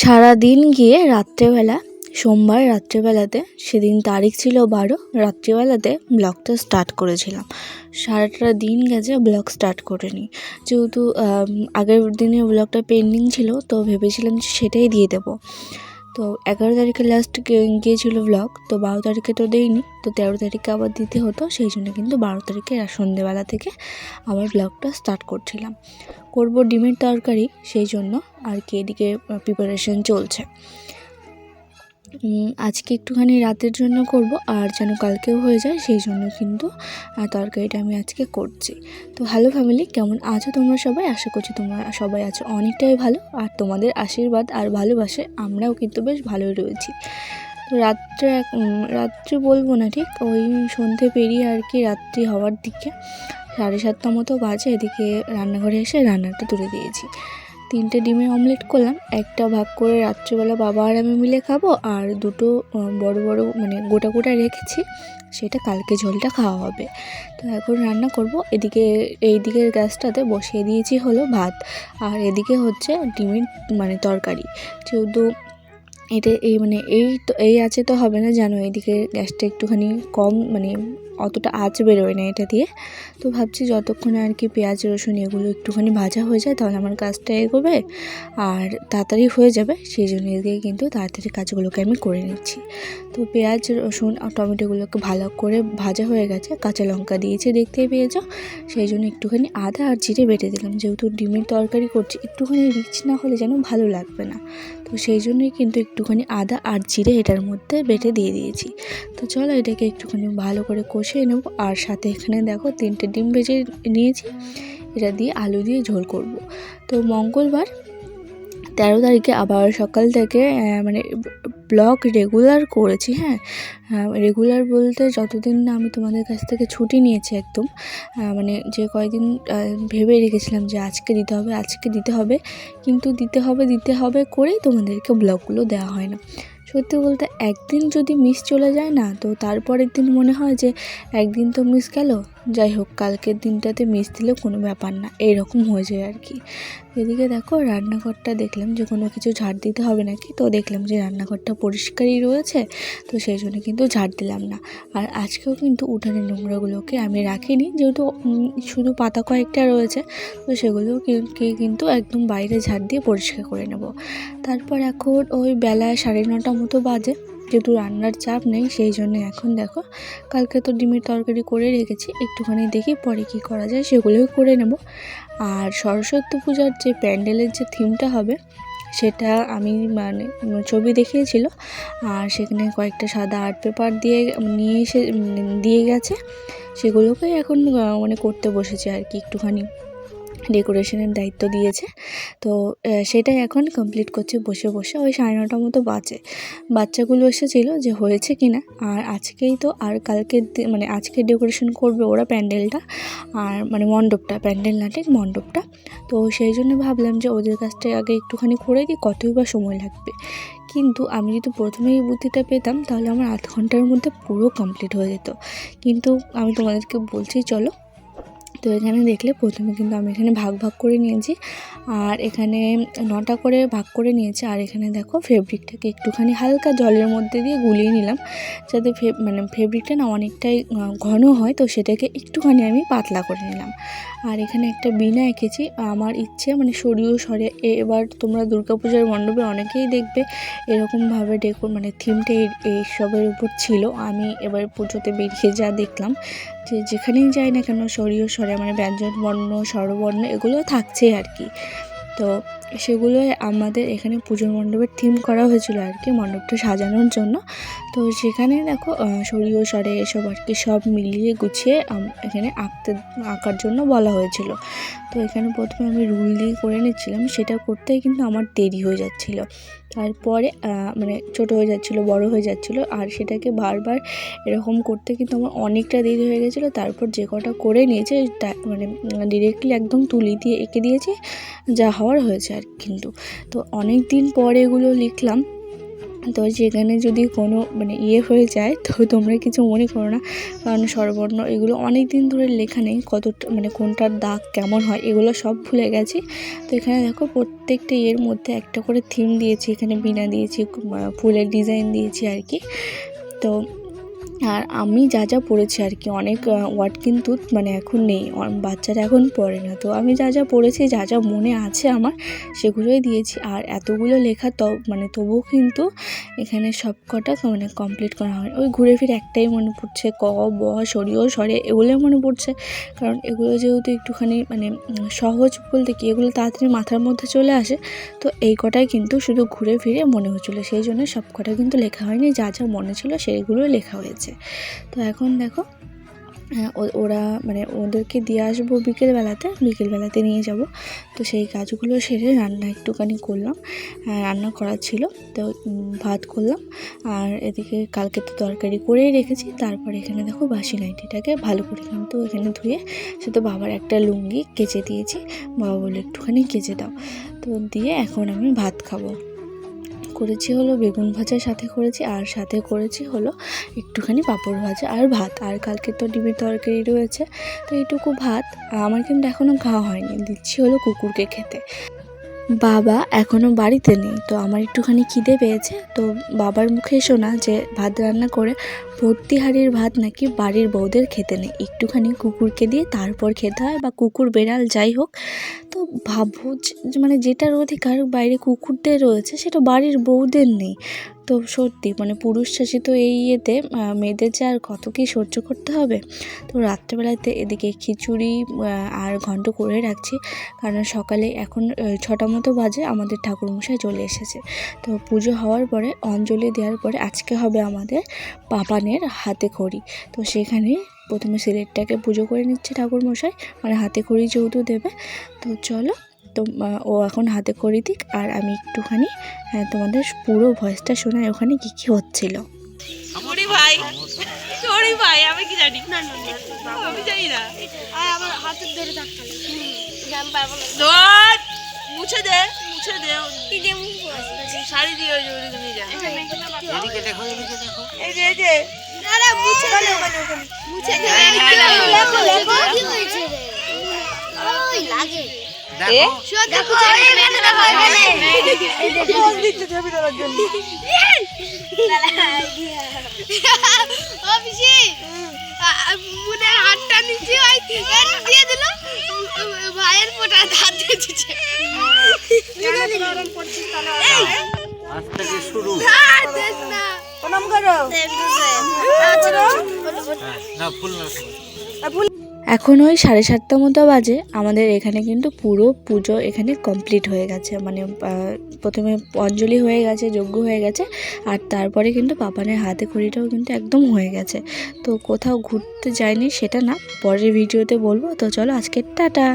সারাদিন গিয়ে রাত্রেবেলা সোমবার রাত্রেবেলাতে সেদিন তারিখ ছিল 12 রাত্রিবেলাতে ব্লগটা স্টার্ট করেছিলাম। সারাটা দিন গেছে ব্লগ স্টার্ট করিনি, যেহেতু আগের দিনের ব্লগটা পেন্ডিং ছিল, তো ভেবেছিলাম যে সেটাই দিয়ে দেবো। তো 11 তারিখে লাস্ট গিয়েছিল ব্লগ, তো 12 তারিখে তো দেইনি, তো 13 তারিখে আবার দিতে হতো, সেই জন্য কিন্তু 12 তারিখে সন্ধ্যেবেলা থেকে আবার ব্লগটা স্টার্ট করবো ডিমের তরকারি, সেই জন্য আর কি এদিকে প্রিপারেশন চলছে। আজকে একটুখানি রাতের জন্য করব, আর যেন কালকেও হয়ে যায় সেই জন্য কিন্তু তরকারিটা আমি আজকে করছি। তো হ্যালো ফ্যামিলি, কেমন আছো তোমরা সবাই? আশা করছি তোমরা সবাই আছো অনেকটাই ভালো, আর তোমাদের আশীর্বাদ আর ভালোবাসে আমরাও কিন্তু বেশ ভালোই রয়েছি। তো রাত্রে বলবো না, ঠিক ওই সন্ধে পেরিয়ে আর কি রাত্রি হওয়ার দিকে 7:30 মতো বাজে। এদিকে রান্নাঘরে এসে রান্নাটা তুলে দিয়েছি। 3টে ডিমের অমলেট করলাম, একটা ভাগ করে রাত্রিবেলা বাবা আর আমি মিলে খাবো, আর 2টো বড় বড় মানে গোটা রেখেছি, সেটা কালকে ঝোলটা খাওয়া হবে। তো এখন রান্না করব। এই দিকের গ্যাসটাতে বসিয়ে দিয়েছি হলো ভাত, আর এদিকে হচ্ছে ডিমের মানে তরকারি। যেহেতু এটা এই আছে তো হবে না, জানো এদিকে গ্যাসটা একটুখানি কম, মানে অতটা আঁচ বেরোয় না এটা দিয়ে। তো ভাবছি যতক্ষণ আর কি পেঁয়াজ রসুন এগুলো একটুখানি ভাজা হয়ে যায়, তাহলে আমার কাজটা এগোবে আর তাড়াতাড়ি হয়ে যাবে, সেই জন্য এদিকে কিন্তু তাড়াতাড়ি কাজগুলোকে আমি করে নিচ্ছি। তো পেঁয়াজ রসুন আর টমেটোগুলোকে ভালো করে ভাজা হয়ে গেছে, কাঁচা লঙ্কা দিয়েছি দেখতেই পেয়েছো, সেই জন্য একটুখানি আদা আর জিরে বেটে দিলাম। যেহেতু ডিমের তরকারি করছি, একটুখানি রিচ না হলে যেন ভালো লাগবে না, তো সেই জন্যই কিন্তু একটুখানি আদা আর জিরে এটার মধ্যে বেটে দিয়ে দিয়েছি। তো চলো এটাকে একটুখানি ভালো করে কষিয়ে নেব। আর সাথে এখানে দেখো 3টে ডিম ভেজে নিয়েছি, এটা দিয়ে আলু দিয়ে ঝোল করব। তো মঙ্গলবার 13 তারিখে আবার সকাল থেকে মানে ব্লগ রেগুলার করেছি। রেগুলার বলতে যতদিন না আমি তোমাদের কাছ থেকে ছুটি নিয়েছি একদম, মানে যে কয়দিন ভেবে রেখেছিলাম যে আজকে দিতে হবে, কিন্তু দিতে হবে করেই তোমাদেরকে ব্লগগুলো দেওয়া হয় না। সত্যি বলতে একদিন যদি মিস চলে যায় না, তো তারপরের দিন মনে হয় যে একদিন তো মিস গেল, যাই হোক কালকের দিনটাতে মিস দিলেও কোনো ব্যাপার না, এইরকম হয়ে যায় আর কি। এদিকে দেখো রান্নাঘরটা দেখলাম যে কোনো কিছু ঝাড় দিতে হবে নাকি, তো দেখলাম যে রান্নাঘরটা পরিষ্কারই রয়েছে, তো সেই জন্য কিন্তু ঝাড় দিলাম না। আর আজকেও কিন্তু উঠানের নোংরাগুলোকে আমি রাখিনি, যেহেতু শুধু পাতা কয়েকটা রয়েছে, তো সেগুলোকে কিন্তু একদম বাইরে ঝাড় দিয়ে পরিষ্কার করে নেব। তারপর এখন ওই বেলা 9:30 মতো বাজে, যেহেতু রান্নার চাপ নেই সেই জন্য এখন দেখো কালকে তো ডিমের তরকারি করে রেখেছি, একটুখানি দেখি পরে কি করা যায় সেগুলোই করে নেব। আর সরস্বতী পূজার যে প্যান্ডেলের যে থিমটা হবে, সেটা আমি মানে ছবি দেখিয়েছিল, আর সেখানে কয়েকটা সাদা আর্ট পেপার নিয়ে এসে দিয়ে গেছে, সেগুলোকেই এখন মানে করতে বসেছে আর কি, একটুখানি ডেকোরেশনের দায়িত্ব দিয়েছে। তো সেটাই এখন কমপ্লিট করছে বসে ওই 9:30 মতো বাজে। বাচ্চাগুলো এসেছিলো যে হয়েছে কিনা, আর আজকেই তো আর কালকে মানে আজকে ডেকোরেশন করবে ওরা প্যান্ডেলটা, আর মানে মণ্ডপটা, প্যান্ডেল না ঠিক মণ্ডপটা। তো সেই জন্য ভাবলাম যে ওদের কাছটা আগে একটুখানি করে দিই, কতই বা সময় লাগবে। কিন্তু আমি যদি প্রথমেই এই বুদ্ধিটা পেতাম তাহলে আমার আধ ঘন্টার মধ্যে পুরো কমপ্লিট হয়ে যেত। কিন্তু আমি তোমাদেরকে বলছি চলো। তো এখানে দেখলে প্রথমে কিন্তু আমি এখানে ভাগ করে নিয়েছি, আর এখানে 9টা করে ভাগ করে নিয়েছি। আর এখানে দেখো ফেব্রিকটাকে একটুখানি হালকা জলের মধ্যে দিয়ে গুলিয়ে নিলাম, যাতে ফেব্রিকটা না অনেকটাই ঘন হয়, তো সেটাকে একটুখানি আমি পাতলা করে নিলাম। আর এখানে একটা বীণা এঁকেছি, আমার ইচ্ছে মানে সরে এবার তোমরা দুর্গাপূজার মণ্ডপে অনেকেই দেখবে এরকমভাবে মানে থিমটা এইসবের উপর ছিল। আমি এবার পুজোতে বেরিয়ে যা দেখলাম যে যেখানেই যাই না কেন সরে মানে ব্যঞ্জন বর্ণ স্বরবর্ণ এগুলো থাকছেই আর কি। তো সেগুলোই আমাদের এখানে পুজোর মণ্ডপের থিম করা হয়েছিল আর কি, মণ্ডপটা সাজানোর জন্য। তো সেখানে দেখো স্বরে এসব আর কি সব মিলিয়ে গুছিয়ে এখানে আঁকার জন্য বলা হয়েছিল। তো এখানে প্রথমে আমি রুল দিয়ে করে নিচ্ছিলাম, সেটা করতেই কিন্তু আমার দেরি হয়ে যাচ্ছিলো, তারপরে মানে ছোটো হয়ে যাচ্ছিলো, বড় হয়ে যাচ্ছিলো, আর সেটাকে বারবার এরকম করতে কিন্তু আমার অনেকটা দেরি হয়ে গেছিলো। তারপর যে কটা করে নিয়েছে মানে ডিরেক্টলি একদম তুলি দিয়ে এঁকে দিয়েছি, যা হওয়ার হয়েছে আর কিন্তু। তো অনেক দিন পরে এগুলো লিখলাম, তো যেখানে যদি কোনো মানে ইয়ে হয়ে যায় তো তোমরা কিছু মনে করো না, কারণ স্বরবর্ণ এগুলো অনেক দিন ধরে লেখা নেই, কতটা মানে কোনটার দাগ কেমন হয় এগুলো সব ভুলে গেছি। তো এখানে দেখো প্রত্যেকটা ইয়ের মধ্যে একটা করে থিম দিয়েছি, এখানে বিনা দিয়েছি, ফুলের ডিজাইন দিয়েছি আর কি। তো আর আমি যা যা পড়েছি আর কি, অনেক ওয়ার্ড কিন্তু মানে এখন নেই, বাচ্চারা এখন পড়ে না। তো আমি যা যা পড়েছি, যা যা মনে আছে আমার সেগুলোই দিয়েছি। আর এতগুলো লেখা মানে তবুও কিন্তু এখানে সব কটা মানে কমপ্লিট করা হয়। ওই ঘুরে ফিরে একটাই মনে পড়ছে, ক ব সরিও সরে এগুলো মনে পড়ছে, কারণ এগুলো যেহেতু একটুখানি মানে সহজ বলতে কি এগুলো তাড়াতাড়ি মাথার মধ্যে চলে আসে। তো এই কটাই কিন্তু শুধু ঘুরে ফিরে মনে হচ্ছিলো, সেই জন্য সব কটা কিন্তু লেখা হয়নি, যা যা মনে ছিল সেইগুলো লেখা হয়েছে। তো এখন দেখো ওরা মানে ওদেরকে দিয়ে আসবো বিকেলবেলাতে নিয়ে যাব। তো সেই কাজগুলো সেরে রান্না একটুখানি করলাম, রান্না করা ছিল তো ভাত করলাম। আর এদিকে কালকে তো তরকারি করেই রেখেছি। তারপর এখানে দেখো বাসি নাইটিটাকে ভালো করে কিন্তু এখানে ধুয়ে সে তো বাবার একটা লুঙ্গি কেচে দিয়েছি, বাবা বলে একটুখানি কেচে দাও। তো দিয়ে এখন আমি ভাত খাবো। করেছি হলো বেগুন ভাজার সাথে করেছি, আর সাথে করেছি হলো একটুখানি পাঁপড় ভাজা আর ভাত। আর কালকে তো ডিমের তরকারি রয়েছে, তো এইটুকু ভাত আমার কিন্তু এখনও খাওয়া হয়নি, দিচ্ছি হলো কুকুরকে খেতে। বাবা এখনও বাড়িতে নেই, তো আমার একটুখানি খিদে পেয়েছে। তো বাবার মুখে শোনা যে ভাত রান্না করে ভর্তি হাঁড়ির ভাত নাকি বাড়ির বউদের খেতে নেই, একটুখানি কুকুরকে দিয়ে তারপর খেতে হয়, বা কুকুর বেড়াল যাই হোক। তো ভাবো মানে যেটার অধিকার বাইরে কুকুরদের রয়েছে সেটা বাড়ির বউদের নেই। তো সত্যি মানে পুরুষ শাসিত এই ইয়েতে মেয়েদের যে আর কত কী সহ্য করতে হবে। তো রাত্রেবেলাতে এদিকে খিচুড়ি আর ঘন্ট করে রাখছি, কারণ সকালে এখন 6টা মতো বাজে, আমাদের ঠাকুরমশাই চলে এসেছে। তো পুজো হওয়ার পরে অঞ্জলি দেওয়ার পরে আজকে হবে আমাদের পাপানের হাতে খড়ি। তো সেখানে প্রথমে সিলেটটাকে পুজো করে নিচ্ছে ঠাকুরমশাই, মানে হাতে খড়ি যেহেতু দেবে। তো চলো, তো ও এখন হাতে খড়ি দিক, আর আমি একটুখানি তোমাদের পুরো ভয়েসটা শোনাই ওখানে কী কী হচ্ছিল। ভাই আমি কি জানি, আমি জানি না, আমার হাতের ধরে থাকতে মুছে দে শাড়ি দিয়ে নিয়ে যা। এই যে হাতটা নিচে দিয়ে দিল, ভাইয়ের ফোটা হাত দিয়েছে। শুরু এখন ওই 7:30 মতো বাজে, আমাদের এখানে কিন্তু পুরো পুজো এখানে কমপ্লিট হয়ে গেছে। মানে প্রথমে অঞ্জলি হয়ে গেছে, যজ্ঞ হয়ে গেছে, আর তারপরে কিন্তু পাপানের হাতে খড়িটাও কিন্তু একদম হয়ে গেছে। তো কোথাও ঘুরতে যায়নি সেটা না, পরের ভিডিওতে বলবো। তো চলো আজকে টাটা।